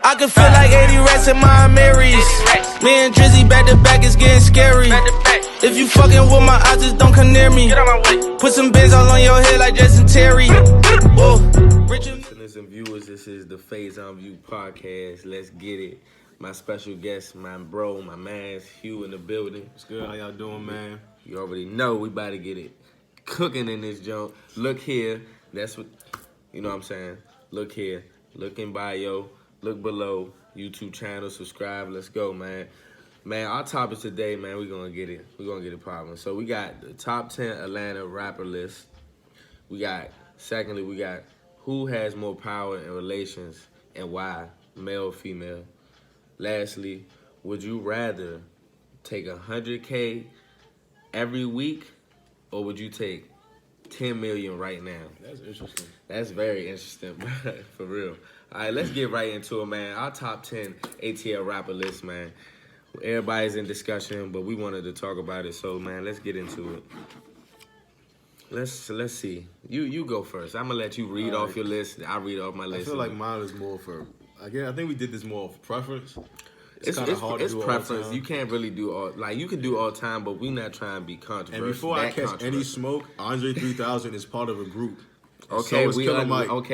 I can feel like 80 rats in my Marys. Me and Drizzy back to back, it's getting scary. If you fucking with my eyes, just don't come near me. Put some bins all on your head like Justin Terry. Listeners and viewers, this is the Faison View podcast. Let's get it. My special guest, my bro, my man, Hugh in the building. What's good? How y'all doing, man? You already know we about to get it cooking in this joint. Look here. That's what, you know what I'm saying? Look here. Look in bio. Look below. YouTube channel. Subscribe. Let's go, man. Man, our topic today, man, we're going to get it. We're going to get it popping. So we got the top 10 Atlanta rapper list. Secondly, we got who has more power in relations and why, male or female. Lastly, would you rather take 100K every week or would you take 10 million right now? That's interesting. That's very interesting, for real. All right, let's get right into it, man. Our top 10 ATL Rapper List, man. Everybody's in discussion, but we wanted to talk about it, so, man, let's get into it. Let's see. You go first. I'm going to let you read off your list. I'll read off my list. I feel like mine is more for, again, I think we did this more for preference. It's kind of hard to do preference. all the time. You can't really do all, like, you can do all time, but we not trying to be controversial. And before I catch any smoke, Andre 3000 is part of a group. Okay, so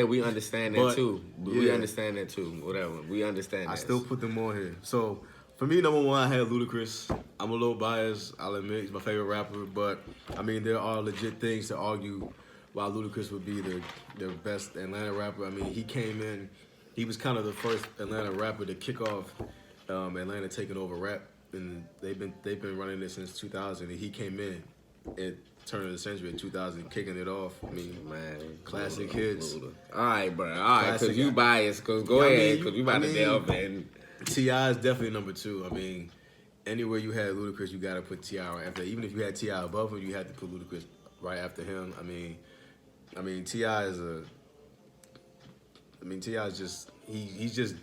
we understand that too. We understand that too. Whatever. We understand that. I still put them on here. So, for me, number one, I had Ludacris. I'm a little biased, I'll admit. He's my favorite rapper. But, I mean, there are legit things to argue why Ludacris would be the best Atlanta rapper. I mean, he came in. He was kind of the first Atlanta rapper to kick off Atlanta taking over rap. And they've been running this since 2000. And he came in at turn of the century in 2000, kicking it off. I mean, man, classic hits. All right, bro. All right, because you biased. Cause go ahead, because you about to delve in. T.I. is definitely number two. I mean, anywhere you had Ludacris, you got to put T.I. right after. Even if you had T.I. above him, you had to put Ludacris right after him. I mean, T.I. is T.I. is just, he's just,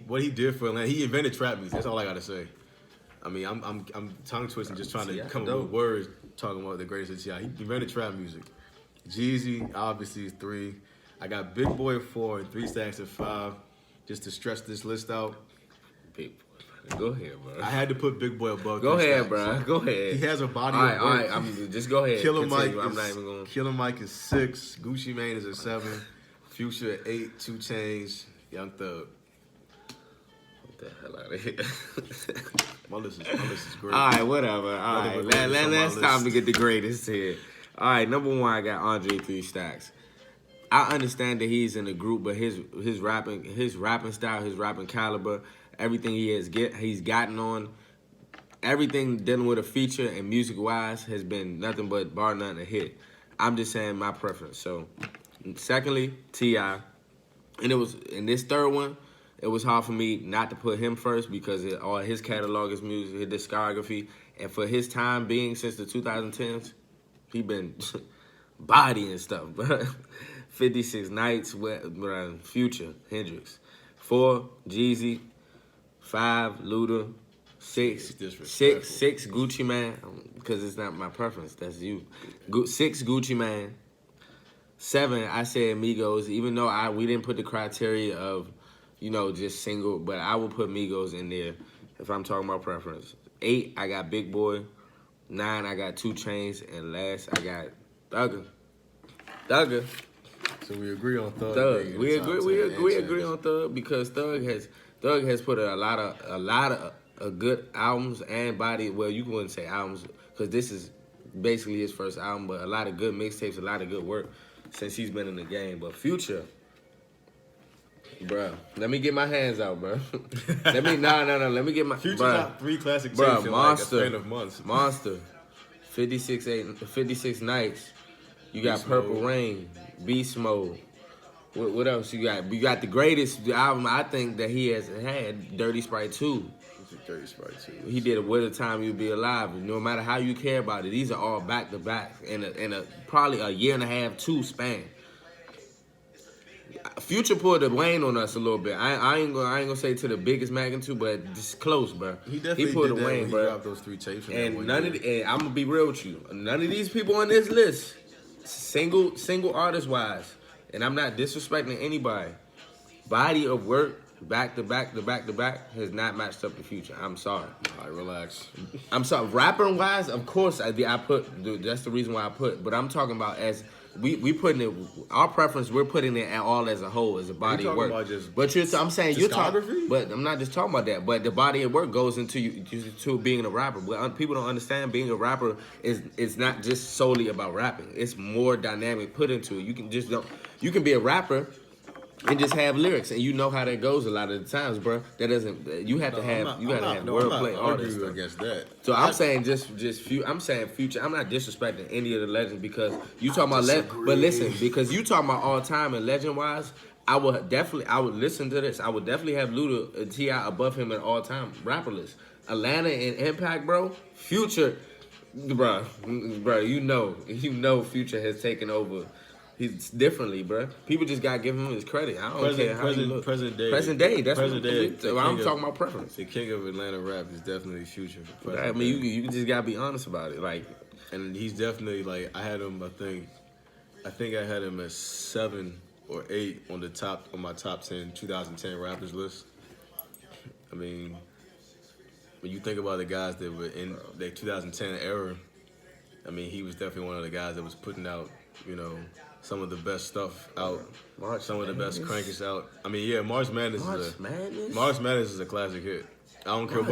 what he did for Atlanta, he invented trap music. That's all I got to say. I mean, I'm tongue twisting, just trying to come up with words talking about the greatest of T.I. He invented trap music. Jeezy, obviously, is 3. I got Big Boy at 4 and 3 Stacks at 5, just to stretch this list out. Go ahead, bro. I had to put Big Boy above. Go ahead, bro. Go ahead. He has a body all of work. All right, just go ahead. Killer Mike. I'm not even going. Killer Mike is 6. Gucci Mane is at 7. Future at 8. 2 Chainz. Young Thug. What the hell out of here? My list is great. All right, whatever. All right, last time to get the greatest here. All right, number 1, I got Andre 3 Stacks. I understand that he's in the group, but his rapping style, his rapping caliber, everything he's gotten on, everything dealing with a feature and music-wise has been nothing but bar none a hit. I'm just saying my preference. So, secondly, T.I. And it was in this third one, it was hard for me not to put him first because all his catalog is music, his discography, and for his time being since the 2010s, he been bodying stuff, bro. 56 Nights, Future, Hendrix. 4, Jeezy. 5, Luda. 6 Gucci Mane, because it's not my preference, that's you. 6, Gucci Mane. 7, I said Migos, even though we didn't put the criteria of, just single, but I will put Migos in there if I'm talking about preference. 8, I got Big Boy. 9, I got 2 Chainz, and last, I got Thugger. So we agree on Thug. We agree on Thug because Thug has put a lot of good albums and body. Well, you wouldn't say albums because this is basically his first album, but a lot of good mixtapes, a lot of good work since he's been in the game. But Future, bro, let me get my hands out, bro. Let me get my Future's got 3 classic tapes in Monster, like a span of months. Monster, 56 Nights. You got Purple Rain, Beast Mode. What else you got? You got the greatest album I think that he has had, Dirty Sprite 2. Dirty Sprite 2. He did a What a Time You'll Be Alive. No matter how you care about it, these are all back to back in a probably a year and a half, 2 span. Future pulled the Wayne on us a little bit. I ain't gonna say to the biggest magnitude, but just close, bro. He definitely pulled did the that Wayne, when bro. He dropped those 3 tapes. And I'm gonna be real with you. None of these people on this list, single artist wise, and I'm not disrespecting anybody. Body of work back to back has not matched up to Future. I'm sorry. All right, relax. I'm sorry. Rapper wise, of course, I put. That's the reason why I put. But I'm talking about as we putting it. Our preference, we're putting it all as a whole, as a body of work. I'm saying you're talking. But I'm not just talking about that. But the body of work goes into being a rapper. But people don't understand being a rapper is not just solely about rapping. It's more dynamic put into it. You can be a rapper and just have lyrics, and you know how that goes a lot of the times, bro. That doesn't. You have to have wordplay artists against that. So I'm saying I'm saying Future. I'm not disrespecting any of the legends because you talking about but listen, because you talking about all time and legend wise, I would listen to this. I would definitely have Luda and T.I. above him at all time rapper list. Atlanta and Impact, bro. Future, bro. You know, Future has taken over. He's differently, bro. People just gotta give him his credit. I don't care how he look. Present day. That's what I'm talking about. Preference. The king of Atlanta rap is definitely Future. I mean, you just gotta be honest about it. Like, and he's definitely like I had him. I think I had him at 7 or 8 on my top 10 2010 rappers list. I mean, when you think about the guys that were in the 2010 era, I mean, he was definitely one of the guys that was putting out, some of the best stuff out, some of the best crankers out. I mean, yeah, March Madness is a classic hit. I don't care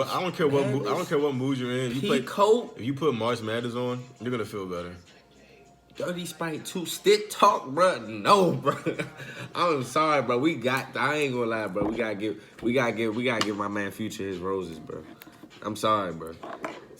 what mood you're in. If you put March Madness on, you're gonna feel better. Dirty Sprite 2 stick talk, bro. No, bro. I'm sorry, bro. I ain't gonna lie, bro. We gotta give my man Future his roses, bro. I'm sorry, bro.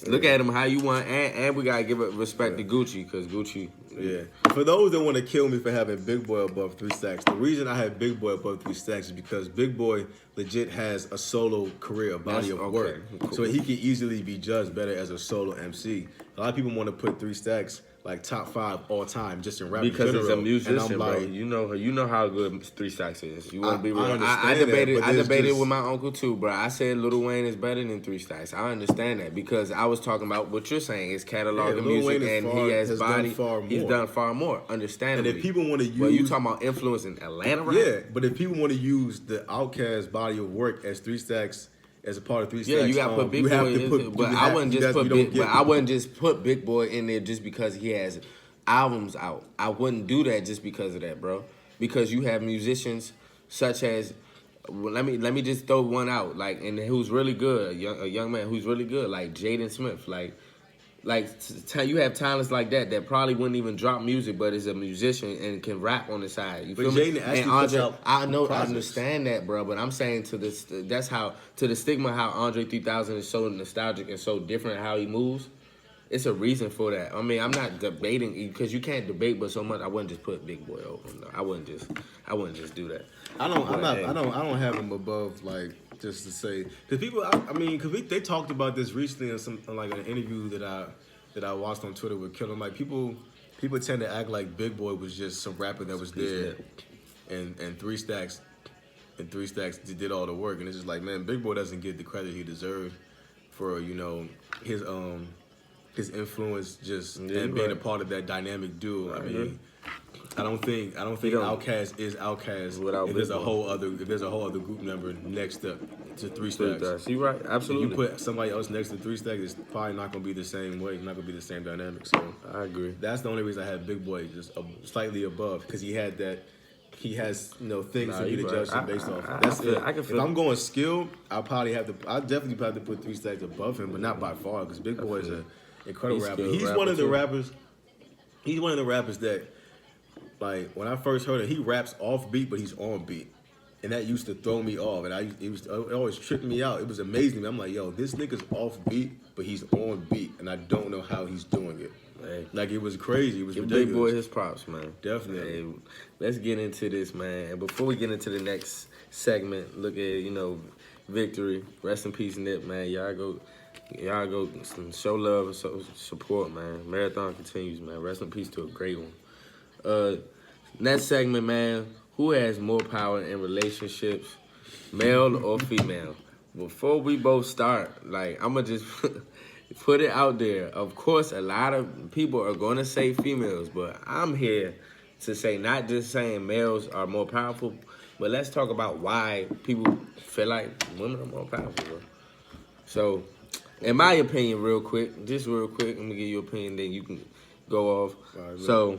Look at him how you want, and we gotta give it respect to Gucci, because Gucci. Yeah. For those that want to kill me for having Big Boy above 3 Stacks, the reason I have Big Boy above 3 Stacks is because Big Boy legit has a solo career, a body of work. Cool. So he can easily be judged better as a solo MC. A lot of people want to put 3 Stacks like top 5 all time just in rap because in it's a musician, bro. You know how good 3 Stacks is. You want to be real? I debated with my uncle too, bro. I said Lil Wayne is better than 3 Stacks. I understand that because I was talking about what you're saying. His catalog of music, and he has body. He's done far more. Understandably. And if people want to use, but you talking about influence in Atlanta, right? Yeah, but if people want to use the Outkast body of work as 3 Stacks. As a part of 3 Stacks, yeah, you got to put Big Boy in it. But I wouldn't just put Big Boy in there just because he has albums out. I wouldn't do that just because of that, bro. Because you have musicians such as, let me just throw one out, like, and who's really good, a young man who's really good, like Jaden Smith, you have talents like that probably wouldn't even drop music, but is a musician and can rap on the side. You feel me? And Andre, I understand that, bro. But I'm saying to the stigma how Andre 3000 is so nostalgic and so different how he moves. It's a reason for that. I mean, I'm not debating because you can't debate, but so much I wouldn't just put Big Boy over him. No, I wouldn't just do that. I don't have him above just to say because people. Because they talked about this recently in an interview that I watched on Twitter with Killer. Like people tend to act like Big Boy was just some rapper that was there, and 3 Stacks did all the work, and it's just like, man, Big Boy doesn't get the credit he deserved for his influence and being a part of that dynamic duo. I mean. I don't think Outkast is Outkast if there's a whole other group member next to 3 Stacks. You right, absolutely. If you put somebody else next to 3 Stacks, it's probably not gonna be the same way. It's not gonna be the same dynamic. So I agree. That's the only reason I had Big Boy just slightly above because he has things to be judged based off. That's it. If I'm going skill, I'll definitely have to put 3 Stacks above him, but not by far because Big Boy is an incredible rapper. He's one of the rappers. He's one of the rappers that. Like, when I first heard it, he raps off beat, but he's on beat. And that used to throw me off. And it always tripped me out. It was amazing. I'm like, yo, this nigga's off beat, but he's on beat. And I don't know how he's doing it. Hey. Like, it was crazy. It was ridiculous. Big Boy his props, man. Definitely. Hey, let's get into this, man. And before we get into the next segment, look at, Victory. Rest in peace, Nip, man. Y'all go show love and support, man. Marathon continues, man. Rest in peace to a great one. Next segment, man. Who has more power in relationships, male or female? Before we both start, I'ma just put it out there. Of course, a lot of people are gonna say females, but I'm here to say not just saying males are more powerful, But let's talk about why people feel like women are more powerful, bro. So, in my opinion, real quick, just real quick, I'm gonna give you an opinion, then you can go off. Right, so,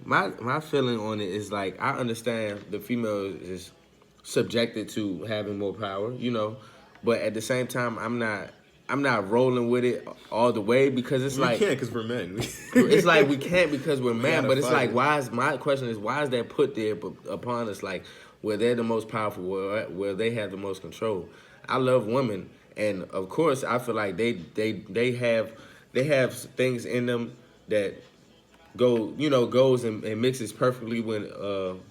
my feeling on it is like I understand the female is subjected to having more power, you know, but at the same time, I'm not rolling with it all the way because it's like we can't because we're men. it's like we can't because we're men, but it's like it. why is my question is why is that put there upon us like where they're the most powerful, where they have the most control. I love women, and of course I feel like they have things in them that goes and mixes perfectly when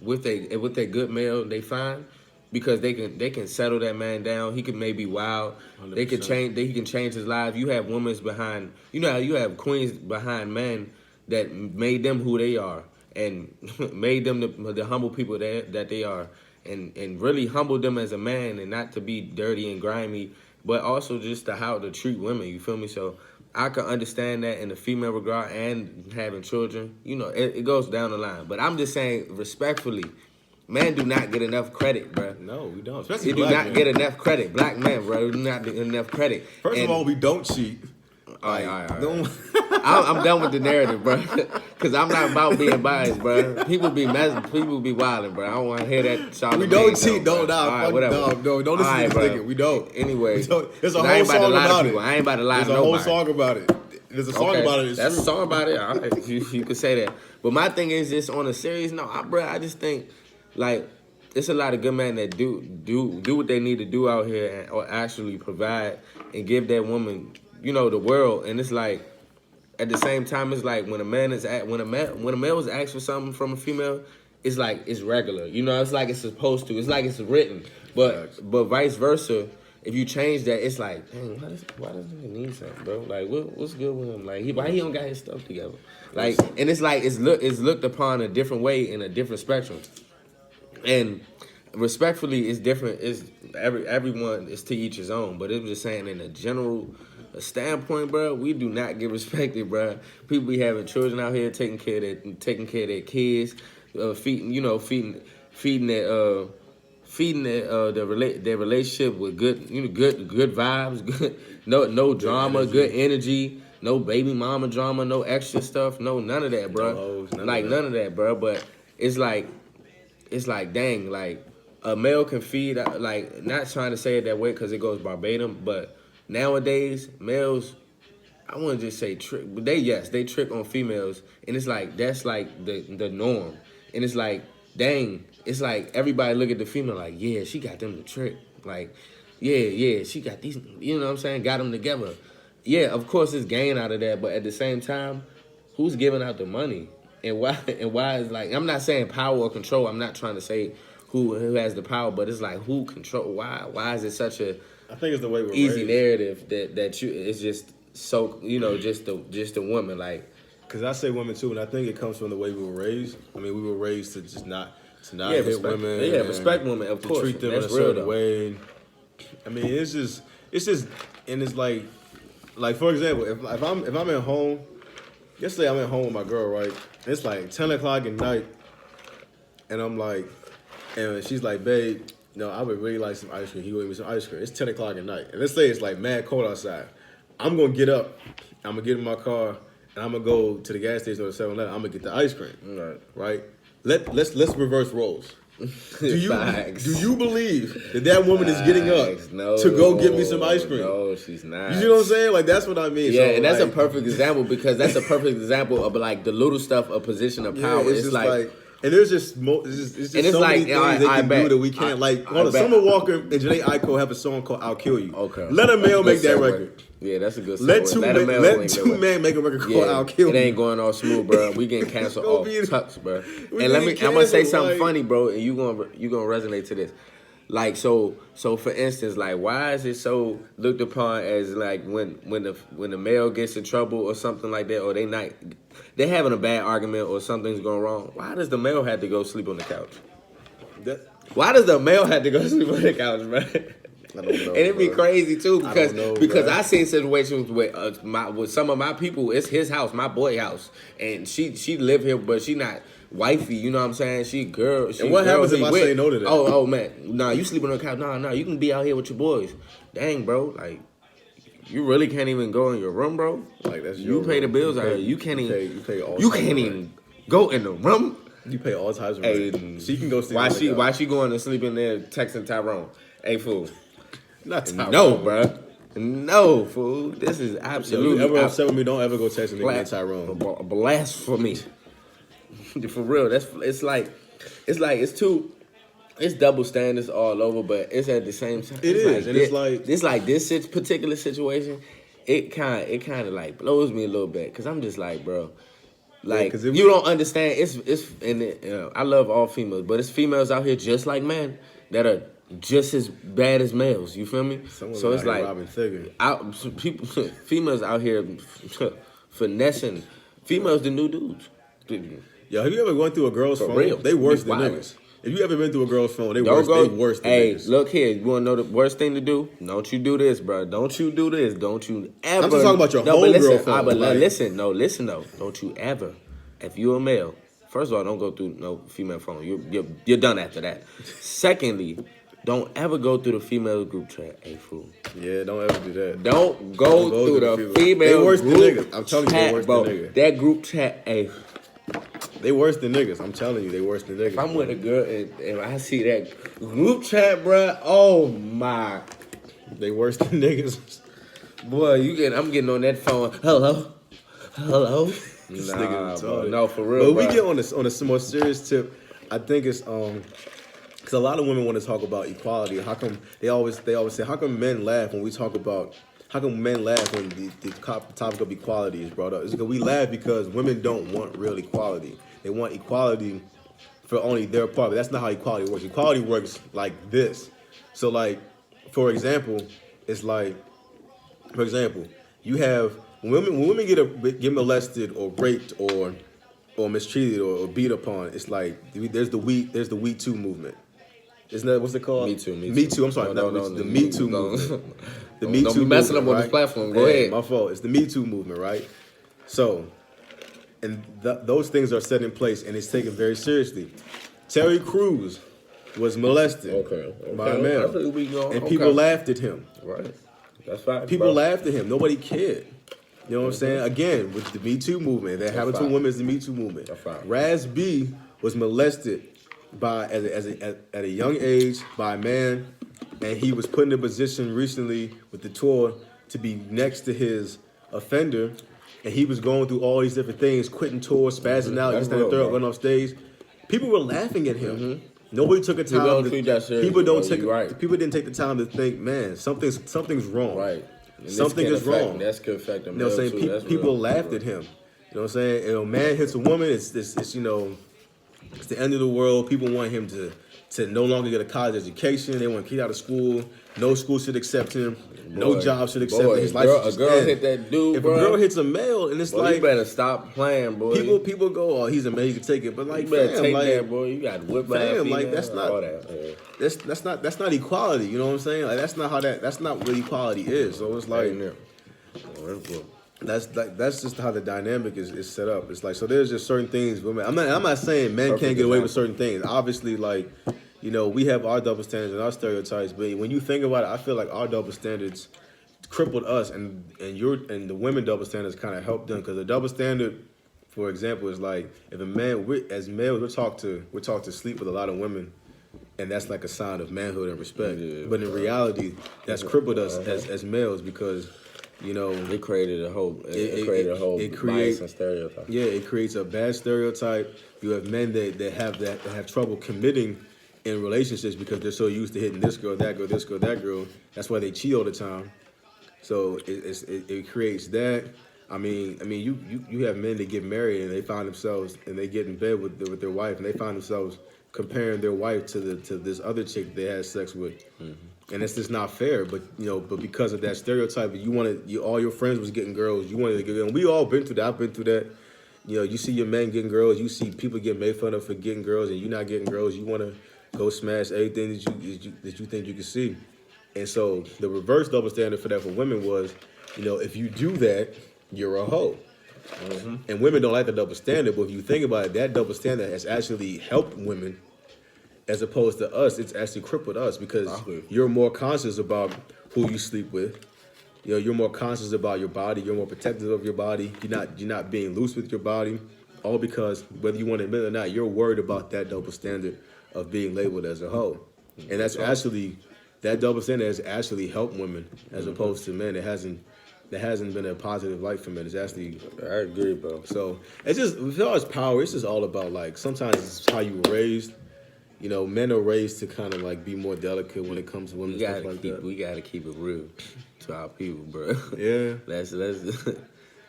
with a good male they find. Because they can settle that man down. He can maybe wild. 100%. He can change his life. You have women's behind. You know how you have queens behind men that made them who they are and made them the humble people that they are, and really humbled them as a man and not to be dirty and grimy, but also just how to treat women. You feel me? So I can understand that in the female regard and having children. You know, it goes down the line. But I'm just saying respectfully. Men do not get enough credit, bro. No, we don't. Especially they do not get enough credit. Black men, bro, do not get enough credit. First of all, we don't cheat. All right. I'm done with the narrative, bro. Because I'm not about being biased, bro. People be wilding, bro. I don't want to hear that. We don't cheat. Don't whatever. No, don't listen to this nigga. We don't. Anyway, there's a whole song about it. I ain't about to lie to nobody. There's a whole song about it. There's a song about it. That's a song about it. All right, you could say that. But my thing is just on a serious note, I just think. Like, it's a lot of good men that do what they need to do out here or actually provide and give that woman, the world. And it's like, at the same time, it's like when a male is asked for something from a female, it's like it's regular. It's like it's supposed to. It's like it's written. But vice versa, if you change that, it's like, dang, why does he need something, bro? Like, what's good with him? Like, why he don't got his stuff together? Like, and it's like it's looked upon a different way in a different spectrum. And respectfully, it's different. It's everyone is to each his own. But it was just saying, in a general standpoint, bro, we do not get respected, bro. People be having children out here taking care of their kids, feeding their relationship with good vibes, no drama, good energy, no baby mama drama, no extra stuff, none of that, bro. None of that, bro. But it's like, dang, like, a male can feed, like, not trying to say it that way because it goes verbatim, but nowadays, males, I wouldn't just say trick, but they trick on females, and it's like, that's like the norm. And it's like, dang, it's like everybody look at the female like, yeah, she got them to trick. Like, yeah, she got these, you know what I'm saying, got them together. Yeah, of course, it's gain out of that, but at the same time, who's giving out the money? And why is like, I'm not saying power or control. I'm not trying to say who has the power, but it's like who control. Why is it such a I think it's the way we're easy raised. narrative that you it's just so just a woman like. Because I say women too, and I think it comes from the way we were raised. I mean, we were raised to just not hit women. Yeah, respect women, of course. Treat them That's in a certain real, way. I mean, it's just, and it's like for example, if I'm at home, yesterday I'm at home with my girl, right? It's like 10 o'clock at night, and I'm like, and she's like, babe, I would really like some ice cream. He would give me some ice cream. It's 10 o'clock at night, and let's say it's like mad cold outside. I'm gonna get up, I'm gonna get in my car, and I'm gonna go to the gas station or the 7-Eleven. I'm gonna get the ice cream, right? Let's reverse roles. Do you believe that woman is getting up to go get me some ice cream? No, she's not. You see what I'm saying? Like, that's what I mean. Yeah, so, and that's a perfect example because that's a perfect example of like the little stuff of position of power. Yeah, it's just like and there's just it's just so like, many things they can do that we can't. Summer Walker and Janae Aiko have a song called "I'll Kill You." Okay, let a male make that record. Yeah, that's a good song. Let two men make a record called "I'll Kill You." It ain't going all smooth, bro. We getting canceled off tucks, bro. And I'm gonna say something funny, bro, and you gonna resonate to this. Like so for instance, like why is it so looked upon as like when the male gets in trouble or something like that, or they're having a bad argument or something's going wrong, why does the male have to go sleep on the couch? Why does the male have to go sleep on the couch, bro? I don't know, and it'd be crazy too because I seen situations with some of my people. It's his house, my boy house, and she live here, but she not wifey. You know what I'm saying? She girl. She And what happens if I with. say no to that? Oh man, nah, you sleep on the couch. Nah, you can be out here with your boys. Dang, bro, like you really can't even go in your room, bro. Like that's you your pay the room. bills You out pay- here. You can't even. You pay all. You types can't of even rent. go in the room. You pay all types of Hey, rent. She can go sleep. Why she going to sleep in there texting Tyrone? Hey, fool. Not Tyrone. No, bro. No, fool. This is Yo, absolutely you ever upset with me? Don't ever go text a nigga named Tyrone. blasphemy. For real, it's double standards all over, but it's at the same time. It is, and it's like this particular situation. It kind of like blows me a little bit because I'm just like, bro, like Yeah, you don't understand. I love all females, but it's females out here just like men that are just as bad as males. You feel me? Someone So it's out here like robbing Thigger. females out here finessing. Females the new dudes. Yo, have you ever gone through a girl's For phone? real. They worse than Wild. niggas. If you ever been through a girl's phone, they Don't worse. go. They worse than Hey, niggas. look here. You want to know the worst thing to do? Don't you do this, bro. Don't you do this. Don't you ever. I'm just talking about your no, but homegirl listen, phone, but like- listen though. Don't you ever. If you're a male, first of all, don't go through no female phone. You're done after that. Secondly, don't ever go through the female group chat. Hey, fool. Yeah, don't ever do that. Don't go through the female They worse than group niggas. I'm telling you, chat, they worse bro. than niggas. That group chat, hey. They worse than niggas. I'm telling you, they worse than niggas. If I'm with a girl and I see that group chat, bro, oh my. They worse than niggas. Boy, I'm getting on that phone. Hello? This Nah, nigga bro. retarded. No, for real, But we bro. get on a more serious tip. I think it's because a lot of women want to talk about equality. How come they always say how come men laugh when we talk about how come men laugh when the topic of equality is brought up? It's because we laugh because women don't want real equality. They want equality for only their part. But that's not how equality works. Equality works like this. So like, for example, it's like, for example, you have when women get molested or raped or mistreated or beat upon. It's like there's the We Too movement. Isn't that what's it called? Me Too. Me Too. I'm sorry, No, the Me Too movement. The Me Don't Too be messing movement, up on right? this platform. Go Hey, ahead. My fault. It's the Me Too movement, right? So, and those things are set in place, and it's taken very seriously. Terry Crews was molested by a male, That's where we go. and people laughed at him. Right. That's fine. People laughed at him. Nobody cared. You know what I'm saying? Again, with the Me Too movement, that happened to fine. women is the Me Too movement. That's fine. Raz B was molested at a young age by a man, and he was put in a position recently with the tour to be next to his offender, and he was going through all these different things, quitting tours, spazzing out, That's this, that, and real, third, bro. going off stage. People were laughing at him. Nobody took a time. People don't treat that serious, People don't bro. take. You right. People didn't take the time to think, man, something's wrong. Right. And Something this is can affect- wrong. That's could affect them. You know what I'm saying? too. That's People real. laughed at him. You know what I'm saying? And a man hits a woman, it's you know, it's the end of the world. People want him to no longer get a college education. They want to get out of school. No school should accept him. No Boy, job should accept boy, him. His life girl- should just a girl end. hit that dude, If bro. a girl hits a male, and it's Boy, like you better stop playing, boy. people go, oh, he's a man, he can take it. But like, You better fam, take like, that, boy. You got whipped by a fam, female. like, that's not- all that. Yeah. that's not equality. You know what I'm saying? Like that's not what equality is. So it's like. Right there. That's just how the dynamic is set up. It's like, so there's just certain things women. I'm not saying men Perfect can't get away with example. certain things. Obviously, like, you know, we have our double standards and our stereotypes, but when you think about it, I feel like our double standards crippled us, and the women double standards kind of helped them, because the double standard, for example, is like, if a man, as males, we're taught to sleep with a lot of women, and that's like a sign of manhood and respect. Yeah. But in reality, that's crippled us as males, because, you know, It created a whole. It created a whole bias and stereotype. yeah, it creates a bad stereotype. You have men that have trouble committing in relationships because they're so used to hitting this girl, that girl, this girl, that girl. That's why they cheat all the time. So it creates that. I mean, you have men that get married and they find themselves, and they get in bed with their wife, and they find themselves comparing their wife to this other chick they had sex with. And it's just not fair, but because of that stereotype, all your friends was getting girls, you wanted to get girls. And we all been through that. I've been through that. You see your men getting girls, you see people get made fun of for getting girls, and you not getting girls. You want to go smash everything that you think you can see. And so the reverse double standard for that for women was, if you do that, you're a hoe. And women don't like the double standard, but if you think about it, that double standard has actually helped women as opposed to us. It's actually crippled us because you're more conscious about who you sleep with. You know, you're more conscious about your body. You're more protective of your body. You're not being loose with your body, all because whether you want to admit it or not, you're worried about that double standard of being labeled as a hoe. And that's actually, that double standard has actually helped women as opposed to men. It hasn't been a positive light for men. It's actually, I agree, bro. so it's just, as far as power, it's just all about, like, sometimes it's how you were raised. You know, men are raised to kind of like be more delicate when it comes to women and stuff like that. We gotta keep it real to our people, bro. Yeah, that's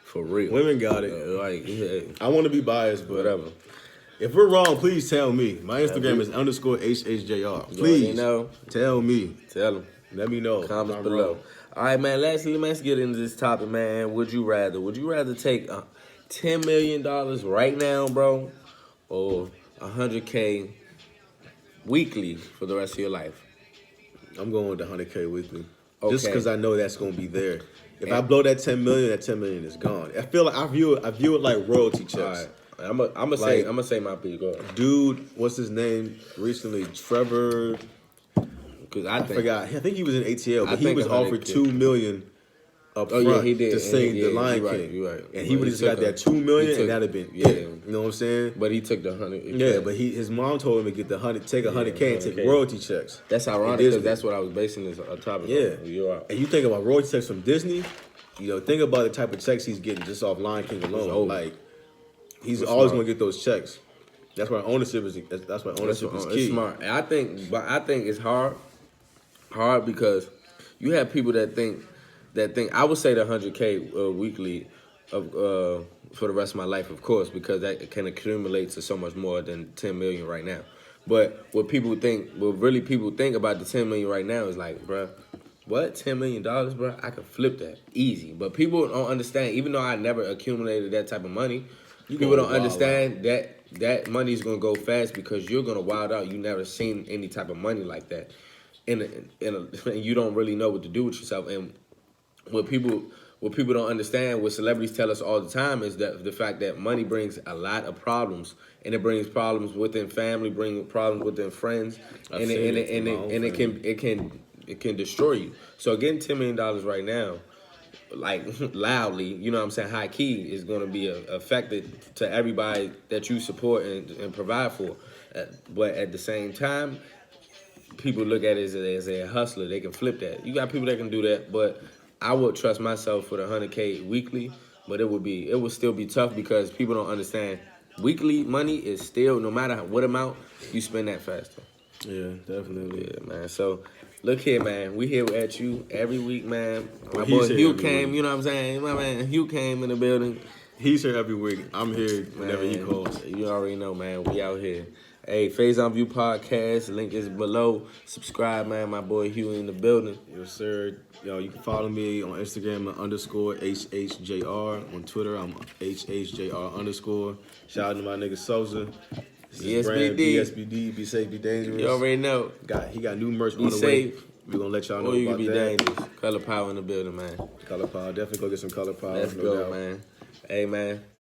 for real. Women got it. Like, yeah. I want to be biased, but Whatever. if we're wrong, please tell me. My Instagram is _HHJR. Please tell me. Tell them. Let me know. Comments below. All right, man. Lastly, let's get into this topic, man. Would you rather take $10 million right now, bro, or $100K weekly for the rest of your life? I'm going with the $100K weekly. Okay. Just because I know that's going to be there. If I blow that $10 million, that $10 million is gone. I feel like I view it like royalty checks. All right. I'm gonna say my piece. Go ahead. Dude, what's his name? Recently, Trevor. Because I think he was in ATL, but he was offered $2 million up front he did. to sing The Lion King. You're right. And he would have just got that $2 million, and that'd have been it. You know what I'm saying? But he took the 100. Yeah, but his mom told him to get the 100, take $100K and take royalty checks. That's ironic because that's what I was basing this topic on. Yeah. You're right. And you think about royalty checks from Disney, you know, think about the type of checks he's getting just off Lion King alone. Like, he's always going to get those checks. That's why ownership is key. It's smart. And I think it's hard because you have people that think I would say the 100K weekly for the rest of my life, of course, because that can accumulate to so much more than 10 million right now. But what people think about the 10 million right now is like, bruh, what, $10 million, bro? I could flip that easy. But people don't understand. Even though I never accumulated that type of money, people don't understand that money is gonna go fast because you're gonna wild out. You never seen any type of money like that, and you don't really know what to do with yourself. And what people don't understand, what celebrities tell us all the time, is that the fact that money brings a lot of problems, and it brings problems within family, brings problems within friends, and it can destroy you. So getting $10 million right now, like loudly, you know what I'm saying, high key, is going to be affected to everybody that you support and provide for. But at the same time, people look at it as a hustler. They can flip that. You got people that can do that, but I would trust myself for the 100K weekly. But it would still be tough because people don't understand. Weekly money is still, no matter what amount, you spend that faster. Yeah, definitely. Yeah, man. So, look here, man. We here at you every week, man. My boy Hugh came, you know what I'm saying? My man Hugh came in the building. He's here every week. I'm here whenever he calls. You already know, man. We out here. Hey, Faison View Podcast. Link is below. Subscribe, man. My boy Hugh in the building. Yes, sir. Yo, you can follow me on Instagram at _HHJR. On Twitter, I'm HHJR_. Shout out to my nigga Souza. BSBD, be safe, be dangerous. You already know. He got new merch on the safe. way. We're gonna let y'all know or you about can be that. dangerous. Color Power in the building, man. Color Power, definitely go get some Color Power. Let's go, man. Hey, man.